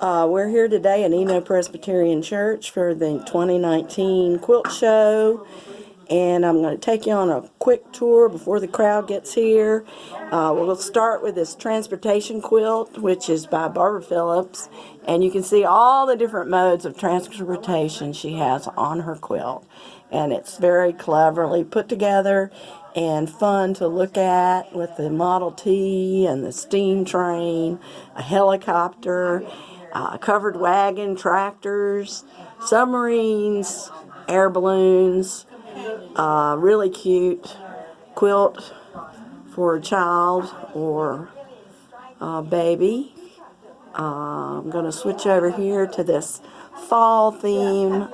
We're here today at Eno Presbyterian Church for the 2019 Quilt Show, and I'm going to take you on a quick tour before the crowd gets here. We'll start with this transportation quilt, which is by Barbara Phillips, and you can see all the different modes of transportation she has on her quilt, and it's very cleverly put together and fun to look at, with the Model T and the steam train, a helicopter, covered wagon, tractors, submarines, air balloons, really cute quilt for a child or a baby. I'm going to switch over here to this fall theme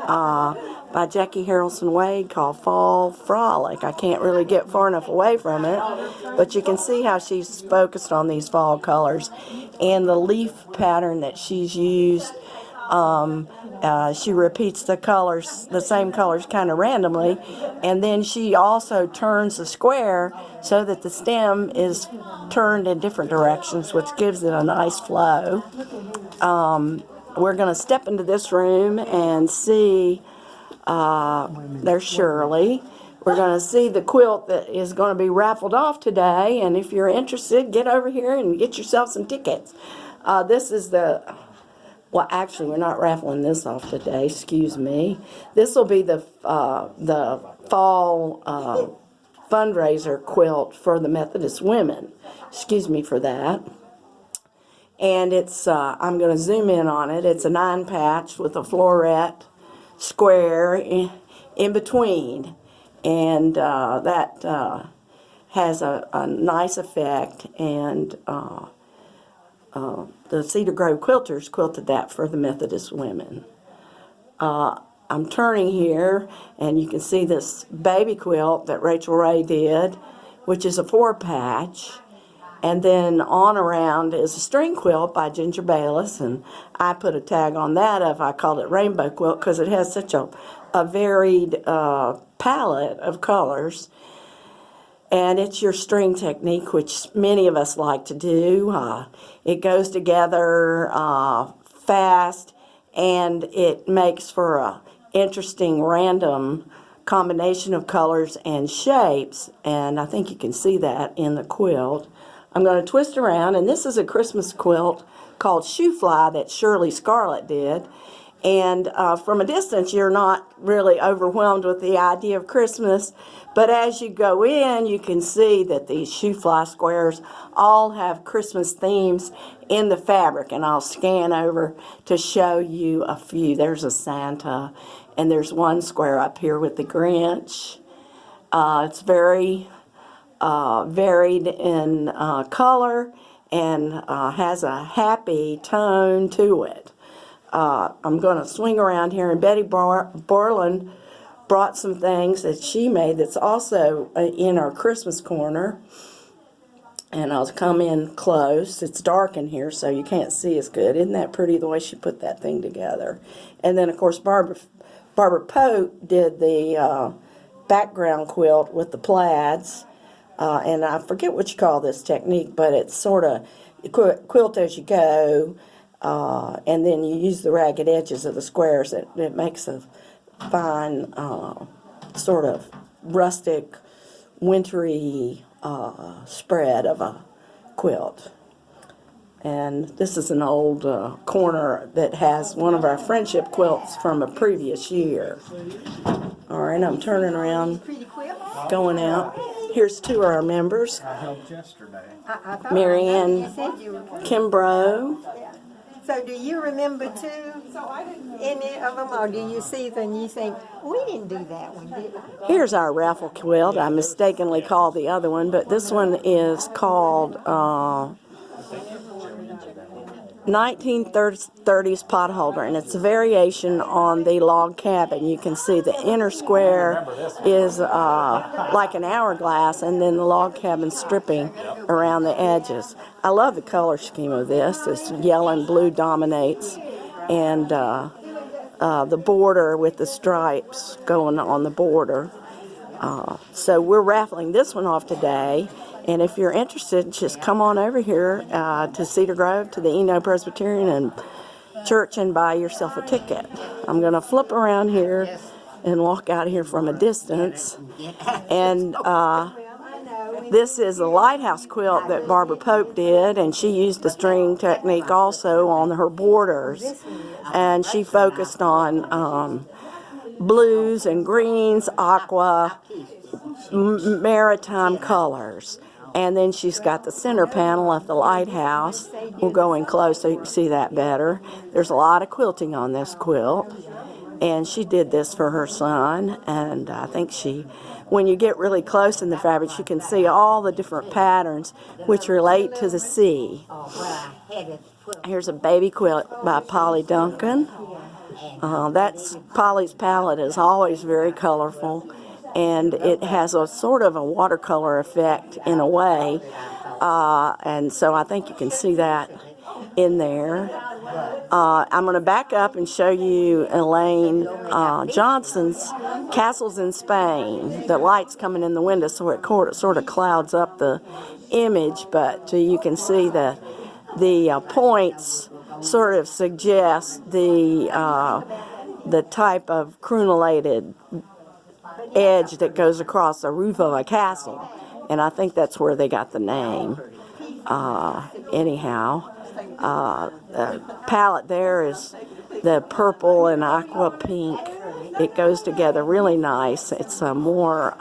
by Jackie Harrelson Wade called Fall Frolic. I can't really get far enough away from it, but you can see how she's focused on these fall colors and the leaf pattern that she's used. She repeats the colors, the same colors kind of randomly, and then she also turns the square so that the stem is turned in different directions, which gives it a nice flow. We're going to step into this room and see, there's Shirley. We're going to see the quilt that is going to be raffled off today, and if you're interested, get over here and get yourself some tickets. This is the... Well, actually, we're not raffling this off today. Excuse me. This will be the fall fundraiser quilt for the Methodist women. Excuse me for that. And it's I'm going to zoom in on it. It's a 9-patch with a floret square in between, and that has a nice effect. And the Cedar Grove quilters quilted that for the Methodist women. I'm turning here, and you can see this baby quilt that Rachel Ray did, which is a 4-patch. And then on around is a string quilt by Ginger Bayless, and I put a tag on that I called it Rainbow Quilt because it has such a varied palette of colors. And it's your string technique, which many of us like to do. It goes together fast, and it makes for a interesting random combination of colors and shapes. And I think you can see that in the quilt. I'm going to twist around, and this is a Christmas quilt called Shoe Fly that Shirley Scarlett did. And from a distance, you're not really overwhelmed with the idea of Christmas. But as you go in, you can see that these shoe fly squares all have Christmas themes in the fabric. And I'll scan over to show you a few. There's a Santa, and there's one square up here with the Grinch. It's very varied in color and has a happy tone to it. I'm going to swing around here, and Betty Borland brought some things that she made that's also in our Christmas corner. And I'll come in close. It's dark in here, so you can't see as good. Isn't that pretty, the way she put that thing together? And then, of course, Barbara Pope did the background quilt with the plaids. And I forget what you call this technique, but it's sort of quilt as you go. And then you use the ragged edges of the squares. It makes a fine sort of rustic, wintry spread of a quilt. And this is an old corner that has one of our friendship quilts from a previous year. All right, I'm turning around, going out. Here's two of our members, Marianne Kimbrough. So do you remember any of them, or do you see them and you think, we didn't do that one, did we? Here's our raffle quilt. I mistakenly called the other one, but this one is called 1930s potholder, and it's a variation on the log cabin. You can see the inner square is like an hourglass, and then the log cabin stripping around the edges. I love the color scheme of this. This yellow and blue dominates, and the border with the stripes going on the border. So we're raffling this one off today. And if you're interested, just come on over here to Cedar Grove, to the Eno Presbyterian, and church and buy yourself a ticket. I'm going to flip around here and walk out here from a distance. And this is a lighthouse quilt that Barbara Pope did, and she used the string technique also on her borders. And she focused on blues and greens, aqua, maritime colors. And then she's got the center panel of the lighthouse. We'll go in close so you can see that better. There's a lot of quilting on this quilt. And she did this for her son. And I think when you get really close in the fabric, you can see all the different patterns which relate to the sea. Here's a baby quilt by Polly Duncan. Polly's palette is always very colorful. And it has a sort of a watercolor effect in a way, and so I think you can see that in there. I'm going to back up and show you Elaine Johnson's Castles in Spain. The light's coming in the window, so it sort of clouds up the image, but you can see the points sort of suggest the type of crenellated edge that goes across the roof of a castle, and I think that's where they got the name. Anyhow, the palette there is the purple and aqua pink. It goes together really nice. It's a more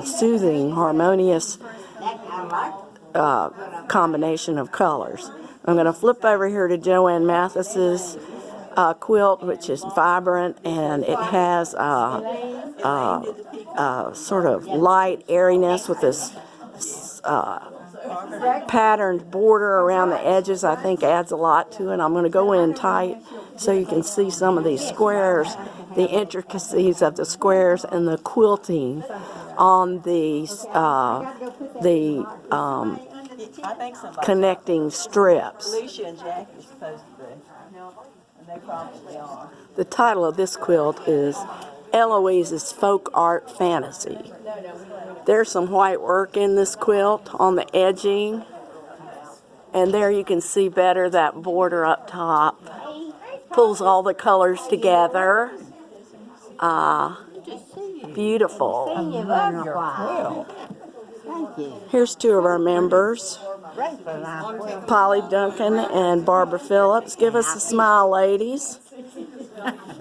soothing, harmonious combination of colors. I'm going to flip over here to Joanne Mathis's quilt, which is vibrant, and it has sort of light airiness with this patterned border around the edges. I think adds a lot to it. I'm going to go in tight so you can see some of these squares, the intricacies of the squares and the quilting on the connecting strips. Alicia and Jackie's supposed to be. And they probably are. The title of this quilt is Eloise's Folk Art Fantasy. There's some white work in this quilt on the edging, and there you can see better that border up top. Pulls all the colors together. Beautiful. Here's two of our members, Polly Duncan and Barbara Phillips. Give us a smile, ladies.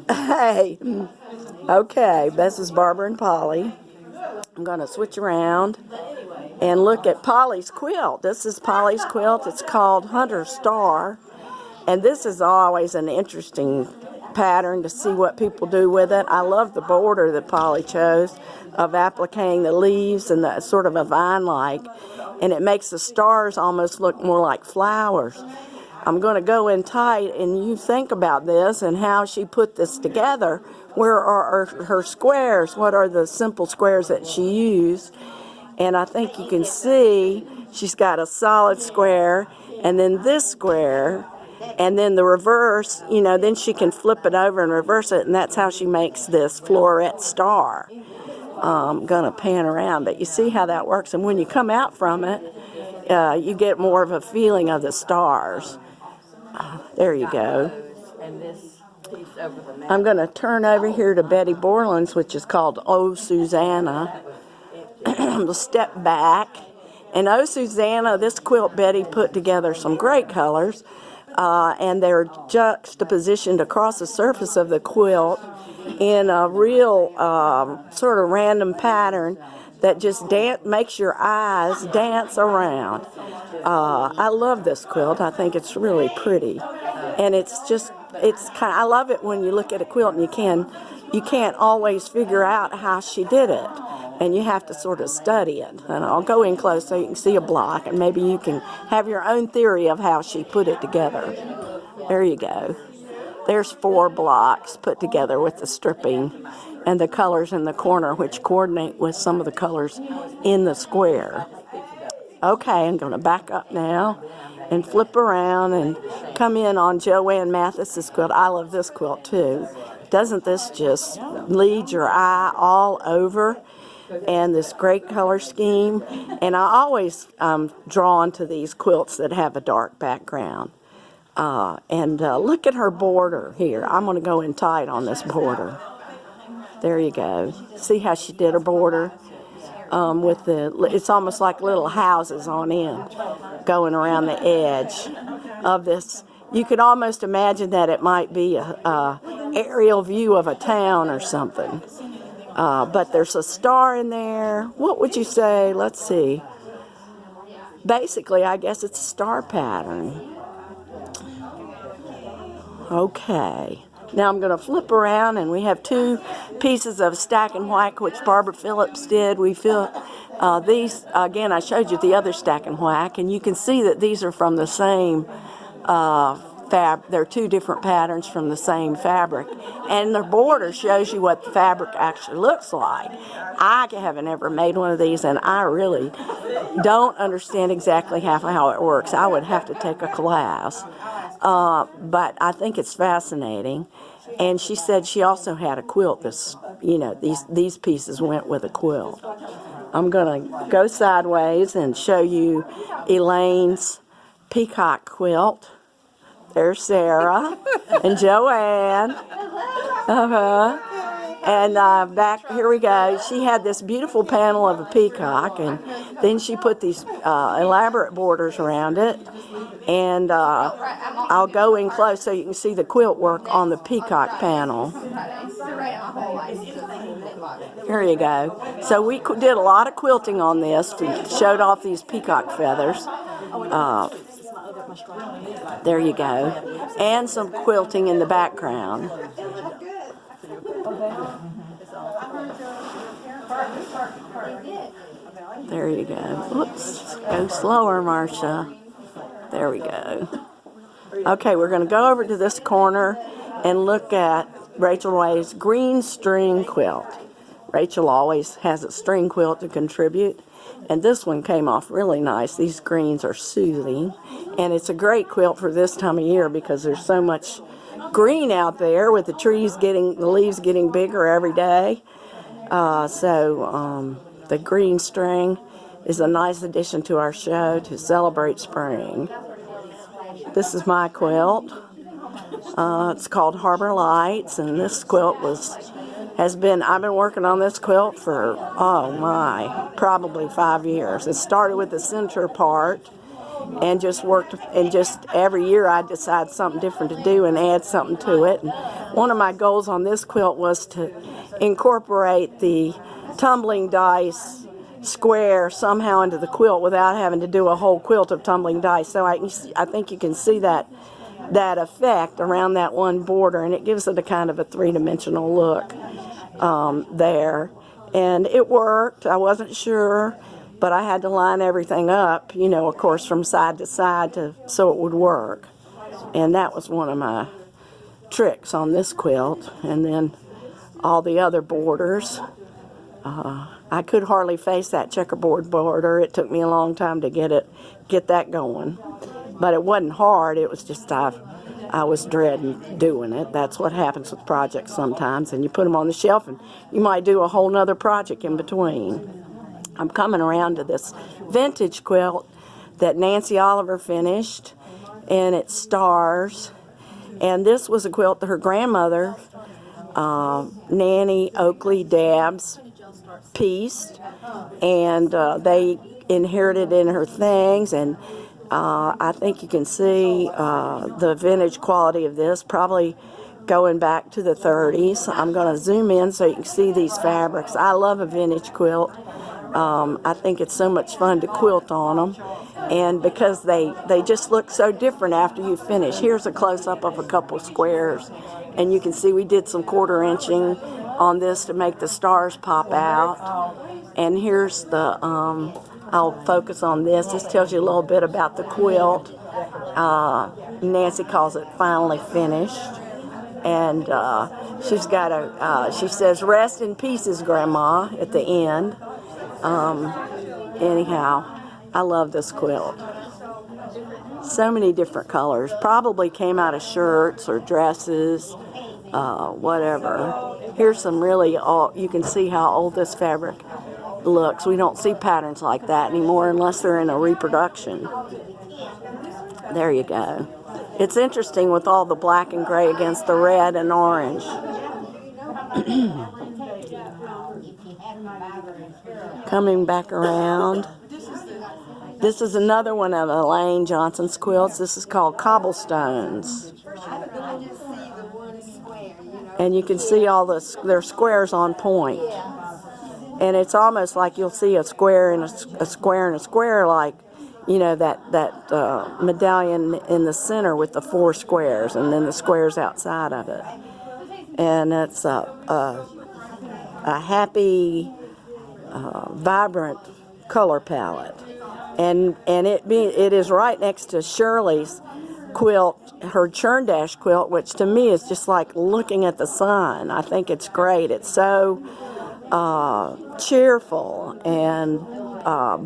Hey. Okay, this is Barbara and Polly. I'm going to switch around and look at Polly's quilt. This is Polly's quilt. It's called Hunter Star. And this is always an interesting pattern to see what people do with it. I love the border that Polly chose of appliquing the leaves and the sort of a vine-like. And it makes the stars almost look more like flowers. I'm going to go in tight and you think about this and how she put this together. Where are her squares? What are the simple squares that she used? And I think you can see she's got a solid square and then this square and then the reverse, then she can flip it over and reverse it, and that's how she makes this floret star. I'm going to pan around, but you see how that works. And when you come out from it, you get more of a feeling of the stars. There you go. I'm going to turn over here to Betty Borland's, which is called Oh Susanna. We'll step back. And Oh Susanna, this quilt Betty put together some great colors, and they're juxtapositioned across the surface of the quilt in a real sort of random pattern that just makes your eyes dance around. I love this quilt. I think it's really pretty. And I love it when you look at a quilt and you can't always figure out how she did it. And you have to sort of study it. And I'll go in close so you can see a block, and maybe you can have your own theory of how she put it together. There you go. There's 4 blocks put together with the stripping and the colors in the corner, which coordinate with some of the colors in the square. Okay, I'm going to back up now and flip around and come in on Joanne Mathis's quilt. I love this quilt too. Doesn't this just lead your eye all over? And this great color scheme. And I always drawn to these quilts that have a dark background. Look at her border here. I'm going to go in tight on this border. There you go. See how she did her border? It's almost like little houses on end going around the edge of this. You could almost imagine that it might be a aerial view of a town or something. But there's a star in there. What would you say? Let's see. Basically, I guess it's a star pattern. Okay. Now I'm going to flip around, and we have two pieces of stack and white, which Barbara Phillips did. We feel these, again, I showed you the other stack and white, and you can see that these are from the same they're two different patterns from the same fabric. And the border shows you what the fabric actually looks like. I haven't ever made one of these, and I really don't understand exactly how it works. I would have to take a class. But I think it's fascinating. And she said she also had a quilt. These pieces went with a quilt. I'm going to go sideways and show you Elaine's peacock quilt. There's Sarah and Joanne. And back, here we go. She had this beautiful panel of a peacock, and then she put these elaborate borders around it. And I'll go in close so you can see the quilt work on the peacock panel. Here you go. So we did a lot of quilting on this, showed off these peacock feathers. There you go. And some quilting in the background. There you go. Whoops. Go slower, Marcia. There we go. Okay, we're going to go over to this corner and look at Rachel Ray's green string quilt. Rachel always has a string quilt to contribute, and this one came off really nice. These greens are soothing, and it's a great quilt for this time of year because there's so much green out there with the leaves getting bigger every day. The green string is a nice addition to our show to celebrate spring. This is my quilt. It's called Harbor Lights, and this quilt I've been working on this quilt for, probably 5 years. It started with the center part and just every year I decide something different to do and add something to it. And one of my goals on this quilt was to incorporate the tumbling dice square somehow into the quilt without having to do a whole quilt of tumbling dice. So I think you can see that effect around that one border, and it gives it a kind of a three-dimensional look there. And it worked. I wasn't sure, but I had to line everything up, of course, from side to side so it would work. And that was one of my tricks on this quilt. And then all the other borders. I could hardly face that checkerboard border. It took me a long time to get that going. But it wasn't hard. It was just I was dreading doing it. That's what happens with projects sometimes. And you put them on the shelf, and you might do a whole nother project in between. I'm coming around to this vintage quilt that Nancy Oliver finished, and it's stars. And this was a quilt that her grandmother, Nanny Oakley Dabbs, pieced, and they inherited in her things. And I think you can see the vintage quality of this, probably going back to the 30s. I'm going to zoom in so you can see these fabrics. I love a vintage quilt. I think it's so much fun to quilt on them, and because they just look so different after you finish. Here's a close-up of a couple squares, and you can see we did some quarter inching on this to make the stars pop out. And here's the I'll focus on this. This tells you a little bit about the quilt. Nancy calls it finally finished. And she's got she says, "Rest in pieces, Grandma," at the end. Anyhow, I love this quilt. So many different colors. Probably came out of shirts or dresses, whatever. Here's some really, you can see how old this fabric looks. We don't see patterns like that anymore unless they're in a reproduction. There you go. It's interesting with all the black and gray against the red and orange. Coming back around. This is another one of Elaine Johnson's quilts. This is called Cobblestones. And you can see all their squares on point. And it's almost like you'll see a square and a square and a square, like, you know, that medallion in the center with the 4 squares, and then the squares outside of it. And it's a happy, vibrant color palette. And it is right next to Shirley's quilt, her churn dash quilt, which to me is just like looking at the sun. I think it's great. It's so cheerful and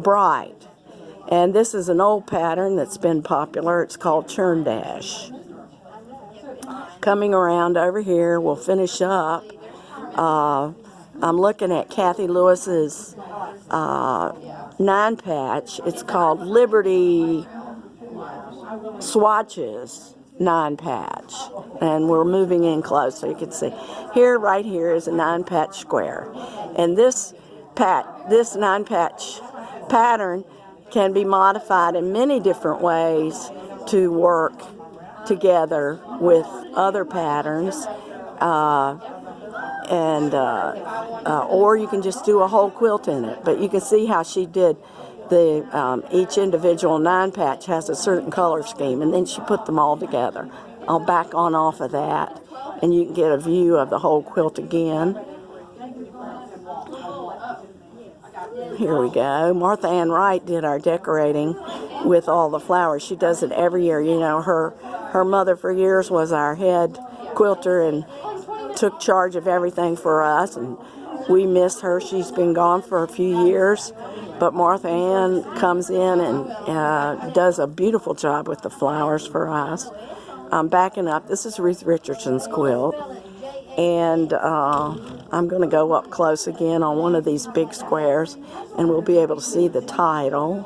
bright. And this is an old pattern that's been popular. It's called churn dash. Coming around over here, we'll finish up. I'm looking at Kathy Lewis's 9-patch. It's called Liberty Swatches 9-patch, and we're moving in close so you can see. Right here is a 9-patch square, and this 9-patch pattern can be modified in many different ways to work together with other patterns, or you can just do a whole quilt in it. But you can see how she did each individual 9-patch has a certain color scheme, and then she put them all together. I'll back on off of that, and you can get a view of the whole quilt again. Here we go. Martha Ann Wright did our decorating with all the flowers. She does it every year. You know, her mother for years was our head quilter and took charge of everything for us, and we miss her. She's been gone for a few years, but Martha Ann comes in and does a beautiful job with the flowers for us. I'm backing up. This is Ruth Richardson's quilt, and I'm going to go up close again on one of these big squares, and we'll be able to see the title.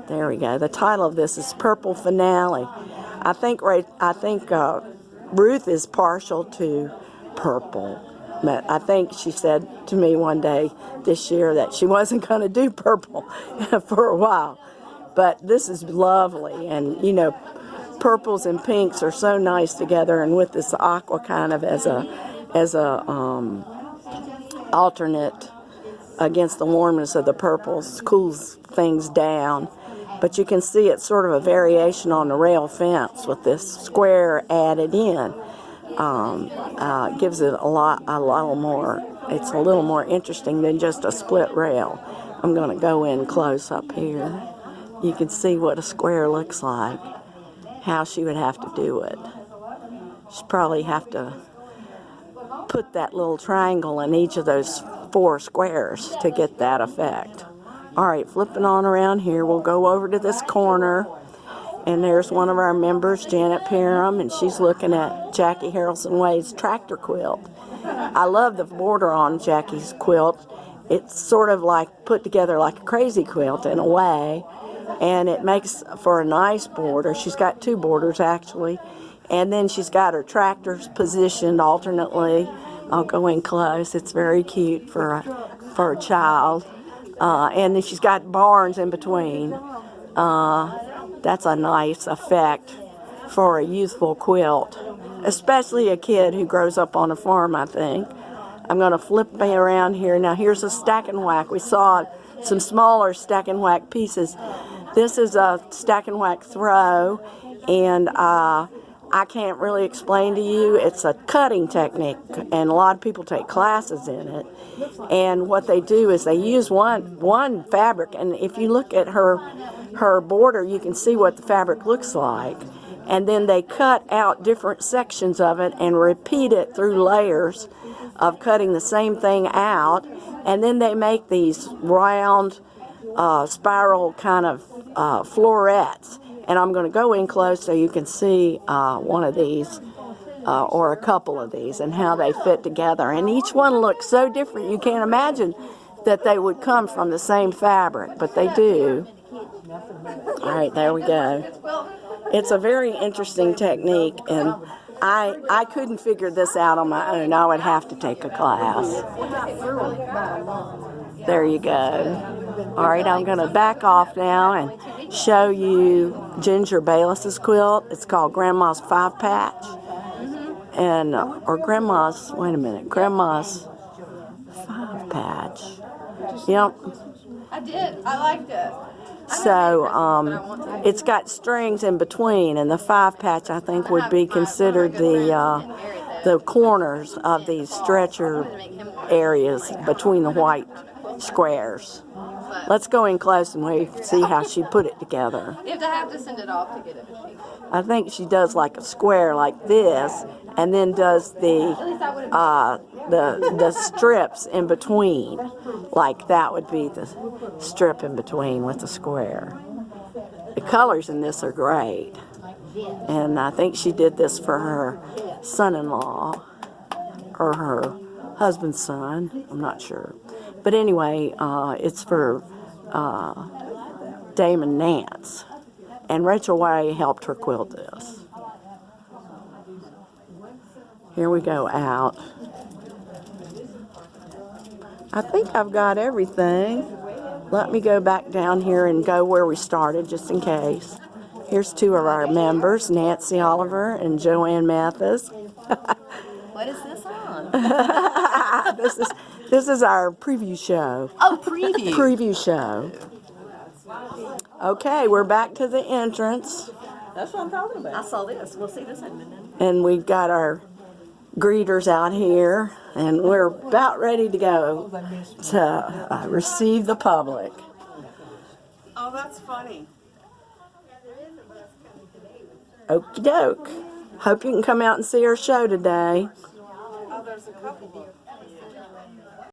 There we go. The title of this is Purple Finale. I think Ruth is partial to purple. But I think she said to me one day this year that she wasn't going to do purple for a while. But this is lovely, and you know, purples and pinks are so nice together, and with this aqua kind of as a alternate against the warmness of the purples, cools things down. But you can see it's sort of a variation on the rail fence with this square added in. Gives it a little more. It's a little more interesting than just a split rail. I'm going to go in close up here. You can see what a square looks like. How she would have to do it. She'd probably have to put that little triangle in each of those 4 squares to get that effect. All right, flipping on around here, we'll go over to this corner. And there's one of our members, Janet Parham, and she's looking at Jackie Harrelson Wade's tractor quilt. I love the border on Jackie's quilt. It's sort of like put together like a crazy quilt in a way, and it makes for a nice border. She's got 2 borders actually, and then she's got her tractors positioned alternately. I'll go in close. It's very cute for a child, and then she's got barns in between. That's a nice effect for a youthful quilt, especially a kid who grows up on a farm, I think. I'm going to flip me around here. Now here's a stack and whack. We saw some smaller stack and whack pieces. This is a stack and whack throw, and I can't really explain to you. It's a cutting technique, and a lot of people take classes in it. And what they do is they use one fabric, and if you look at her border, you can see what the fabric looks like. And then they cut out different sections of it and repeat it through layers of cutting the same thing out. And then they make these round spiral kind of florets. And I'm going to go in close so you can see one of these or a couple of these and how they fit together. And each one looks so different. You can't imagine that they would come from the same fabric, but they do. All right, there we go. It's a very interesting technique, and I couldn't figure this out on my own. I would have to take a class. There you go. All right, I'm going to back off now and show you Ginger Bayless's quilt. It's called Grandma's 5-Patch. And, or Grandma's, wait a minute, Grandma's 5-Patch. Yep. I did. I liked it. So, it's got strings in between, and the 5-Patch, I think, would be considered the corners of these stretcher areas between the white squares. Let's go in close and see how she put it together. You have to send it off to get it machine. I think she does like a square like this, and then does the strips in between. Like that would be the strip in between with the square. The colors in this are great. And I think she did this for her son-in-law or her husband's son. I'm not sure. But anyway, it's for Dame and Nance. And Rachel Way helped her quilt this. Here we go out. I think I've got everything. Let me go back down here and go where we started just in case. Here's two of our members, Nancy Oliver and Joanne Mathis. What is this on? This is our preview show. Oh, preview. Preview show. Okay, we're back to the entrance, That's what I'm talking about. I saw this. We'll see this in a minute. and we've got our greeters out here, and we're about ready to go to receive the public. Oh, that's funny. Okie doke. Hope you can come out and see our show today. Oh, there's a couple.